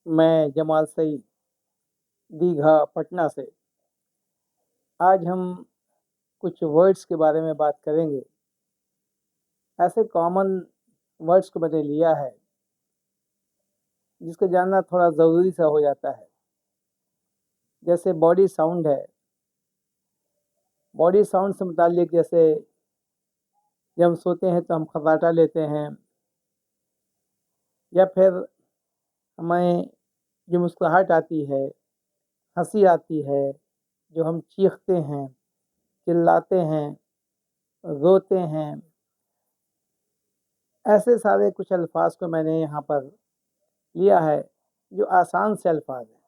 मैं जमाल सईद, दीघा, पटना से। आज हम कुछ वर्ड्स के बारे में बात करेंगे। ऐसे कॉमन वर्ड्स को मैंने लिया है जिसको जानना थोड़ा ज़रूरी सा हो जाता है। जैसे बॉडी साउंड है। बॉडी साउंड से मुताल्लिक जैसे जब हम सोते हैं तो हम खर्राटा लेते हैं, या फिर हमें जो मुस्कुराहट आती है, हंसी आती है, जो हम चीखते हैं, चिल्लाते हैं, रोते हैं, ऐसे सारे कुछ अल्फाज को मैंने यहाँ पर लिया है जो आसान से अल्फाज हैं,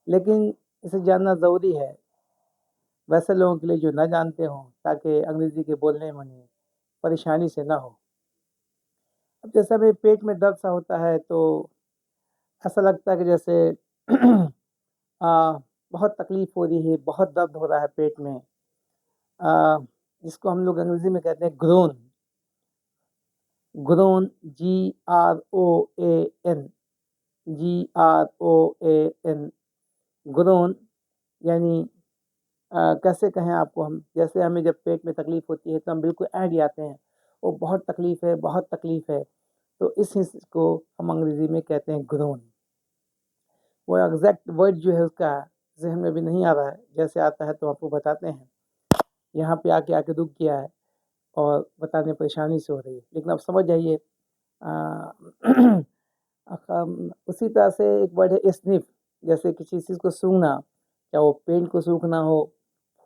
लेकिन इसे जानना ज़रूरी है वैसे लोगों के लिए जो ना जानते हों, ताकि अंग्रेज़ी के बोलने में उन्हें परेशानी से ना हो। अब जैसे हमें पेट में दर्द सा होता है तो ऐसा लगता है कि जैसे बहुत तकलीफ़ हो रही है, बहुत दर्द हो रहा है पेट में, आ, जिसको हम लोग अंग्रेज़ी में कहते हैं grown. Grown, GROAN, GROAN, grown. यानी कैसे कहें आपको, हम जैसे हमें जब पेट में तकलीफ़ होती है तो हम बिल्कुल ऐड जाते हैं, वो बहुत तकलीफ़ है, बहुत तकलीफ़ है। तो इस हिस्से को हम अंग्रेज़ी में कहते हैं ग्रोन। वो एग्जैक्ट वर्ड जो है उसका ज़हन में भी नहीं आ रहा है, जैसे आता है तो आपको बताते हैं। यहाँ पे आके आके रुक गया है और बताने में परेशानी से हो रही है, लेकिन अब समझ जाइए। उसी तरह से एक वर्ड है स्निफ। जैसे किसी चीज़ को सूंघना, चाहे वो पेंट को सूंघना हो,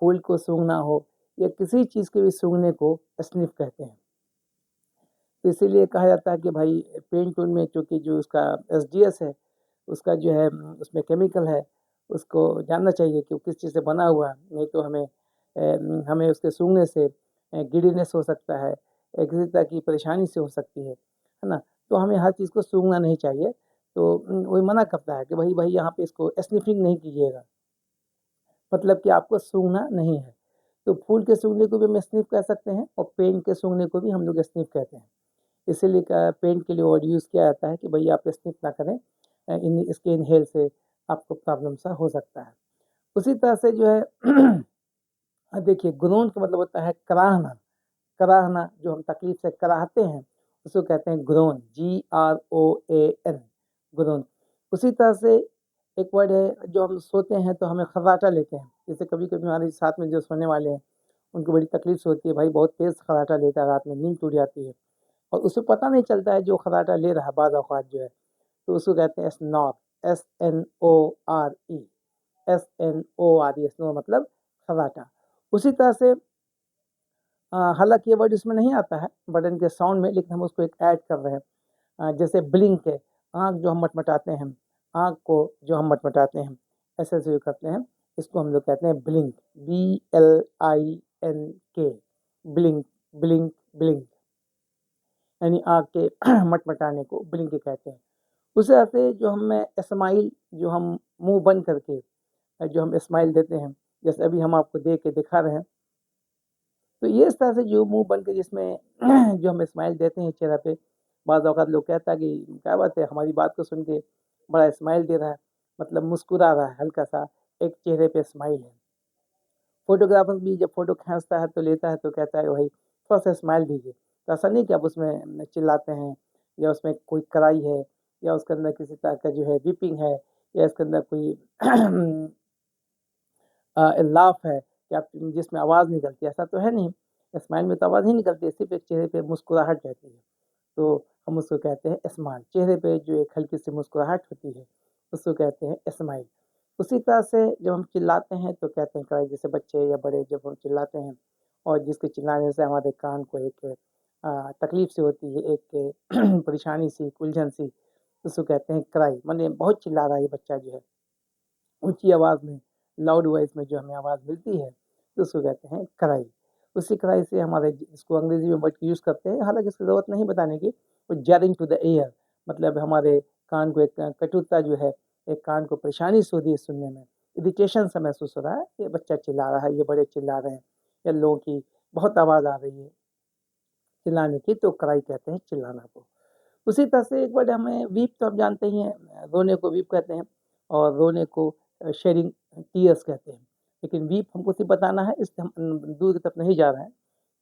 फूल को सूंघना हो, या किसी चीज़ के भी सूंघने को स्निफ कहते हैं। तो इसीलिए कहा जाता है कि भाई पेंट में चूँकि जो उसका SDS है, उसका जो है उसमें केमिकल है, उसको जानना चाहिए कि वो किस चीज़ से बना हुआ है। नहीं तो हमें उसके सूंघने से गिडीनेस हो सकता है, किसी तरह की परेशानी से हो सकती है ना? तो हमें हर चीज़ को सूंघना नहीं चाहिए। तो वही मना करता है कि भाई यहाँ पे इसको स्निफिंग नहीं कीजिएगा, मतलब कि आपको सूंघना नहीं है। तो फूल के सूंघने को भी हम स्निफ कह सकते हैं और पेन के सूंघने को भी हम लोग स्निफ कहते हैं। इसीलिए पेन के लिए वर्ड यूज़ किया जाता है कि भई आप स्निफ ना करें, इसके इनहेल से आपको प्रॉब्लम सा हो सकता है। उसी तरह से जो है देखिए, ग्रोन का मतलब होता है कराहना। कराहना, जो हम तकलीफ से कराहते हैं, उसको कहते हैं ग्रोन, GROAN, ग्रोन। उसी तरह से एक वर्ड है, जो हम सोते हैं तो हमें खर्राटा लेते हैं। जैसे कभी-कभी हमारे साथ में जो सोने वाले हैं, उनको बड़ी तकलीफ से होती है, भाई बहुत तेज़ खर्राटा लेता है, रात में नींद टूट जाती है और उसे पता नहीं चलता है जो खर्राटा ले रहा है बाज़ औक़ात जो है, तो उसको कहते हैं स्नॉर, SNORE, SNORE, स्नोर मतलब खर्राटा। उसी तरह से हालाँकि ये वर्ड इसमें नहीं आता है बटन के साउंड में, लेकिन हम उसको एक ऐड कर रहे हैं। जैसे ब्लिंक है, आँख जो हम मटमटाते हैं, आँख को जो हम मटमटाते हैं, ऐसे-ऐसे जो करते हैं, इसको हम लोग कहते हैं blink, BLINK, blink, blink, blink. यानी आँख के मटमटाने को ब्लिंक कहते हैं। उसी तरह से जो हमें स्माइल, जो हम मुँह बंद करके जो हम स्माइल देते हैं, जैसे अभी हम आपको देख के दिखा रहे हैं, तो ये इस तरह से जो मुँह बन के जिसमें जो हम स्माइल देते हैं चेहरे पे, बाज़ औक़ात लोग कहता है कि क्या बात है, हमारी बात को सुन के बड़ा स्माइल दे रहा है, मतलब मुस्कुरा रहा है, हल्का-सा एक चेहरे पे स्माइल है। फ़ोटोग्राफ़र भी जब फ़ोटो खींचता है तो लेता है तो कहता है भाई थोड़ा-सा स्माइल दीजिए। तो ऐसा नहीं कि आप उसमें चिल्लाते हैं, या उसमें कोई कड़ाई है, या उसके अंदर किसी तरह का जो है वीपिंग है, या इसके अंदर कोई लाफ़ है कि आप जिसमें आवाज़ निकलती है, ऐसा तो है नहीं। स्माइल में तो आवाज़ ही निकलती है, सिर्फ़ एक चेहरे पे मुस्कुराहट रहती है। तो हम उसको कहते हैं स्माइल। चेहरे पे जो एक हल्की-सी मुस्कुराहट होती है, उसको कहते हैं स्माइल। उसी तरह से जब हम चिल्लाते हैं तो कहते हैं कड़ाई, जैसे बच्चे या बड़े जब हम चिल्लाते हैं और जिसके चिल्लाने से हमारे कान को एक तकलीफ़ सी होती है, एक परेशानी सी, एक उलझन सी, उसको कहते हैं क्राई। माने बहुत चिल्ला रहा है ये बच्चा जो है, ऊँची आवाज़ में, लाउड वॉइस में जो हमें आवाज़ मिलती है, तो उसको कहते हैं क्राई। उसी क्राई से हमारे जिसको अंग्रेज़ी में वर्ड यूज़ करते हैं, हालाँकि इसकी ज़रूरत नहीं बताने की, वो जैरिंग टू द ईयर, मतलब हमारे कान को एक कटुता जो है, एक कान को परेशानी से हो रही है सुनने में, इरिटेशन सा महसूस हो रहा है, ये बच्चा चिल्ला रहा है, ये बड़े चिल्ला रहे हैं, या लोगों की बहुत आवाज़ आ रही है चिल्लाने की, तो क्राई कहते हैं चिल्लाना को। उसी तरह से एक वर्ड हमें वीप, तो आप जानते ही हैं, रोने को वीप कहते हैं और रोने को शेडिंग टीयर्स कहते हैं। लेकिन वीप हमको सिर्फ बताना है, इसलिए हम दूर की तरफ नहीं जा रहे हैं।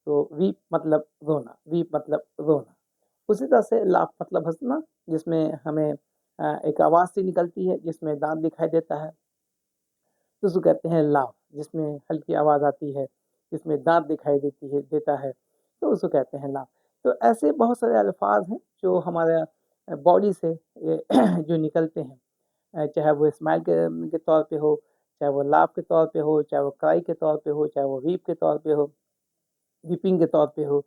तो वीप मतलब रोना, वीप मतलब रोना। उसी तरह से लाफ मतलब हँसना, जिसमें हमें एक आवाज़ सी निकलती है, जिसमें दाँत दिखाई देता है, तो उसको कहते हैं लाफ। जिसमें हल्की आवाज़ आती है, जिसमें दाँत दिखाई देता है, तो उसको कहते हैं लाफ। तो ऐसे बहुत सारे अल्फ़ाज़ हैं जो हमारा बॉडी से जो निकलते हैं, चाहे वो स्माइल के तौर पे हो, चाहे वो लाफ के तौर पे हो, चाहे वो क्राई के तौर पे हो, चाहे वो वीप के तौर पे हो, वीपिंग के तौर पे हो,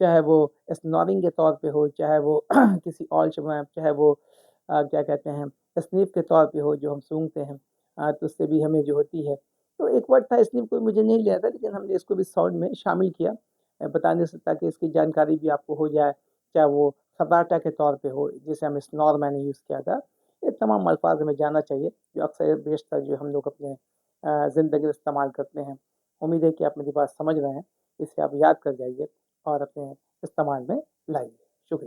चाहे वो स्नोरिंग के तौर पे हो, चाहे वो किसी और समय, चाहे वो क्या कहते हैं, स्नीफ के तौर पे हो जो हम सूंघते हैं, तो उससे भी हमें जो होती है। तो एक वर्ड था स्नीफ, कोई मुझे नहीं लिया था, लेकिन हमने इसको भी साउंड में शामिल किया बताने से, ताकि इसकी जानकारी भी आपको हो जाए। चाहे वो खर्राटा के तौर पे हो, जिसे हम स्नोर मैंने यूज़ किया था। ये तमाम अल्फाज हमें जानना चाहिए, जो अक्सर बेशतर जो हम लोग अपने ज़िंदगी में इस्तेमाल करते हैं। उम्मीद है कि आप मेरी बात समझ रहे हैं। इसे आप याद कर जाइए और अपने इस्तेमाल में लाइए। शुक्रिया।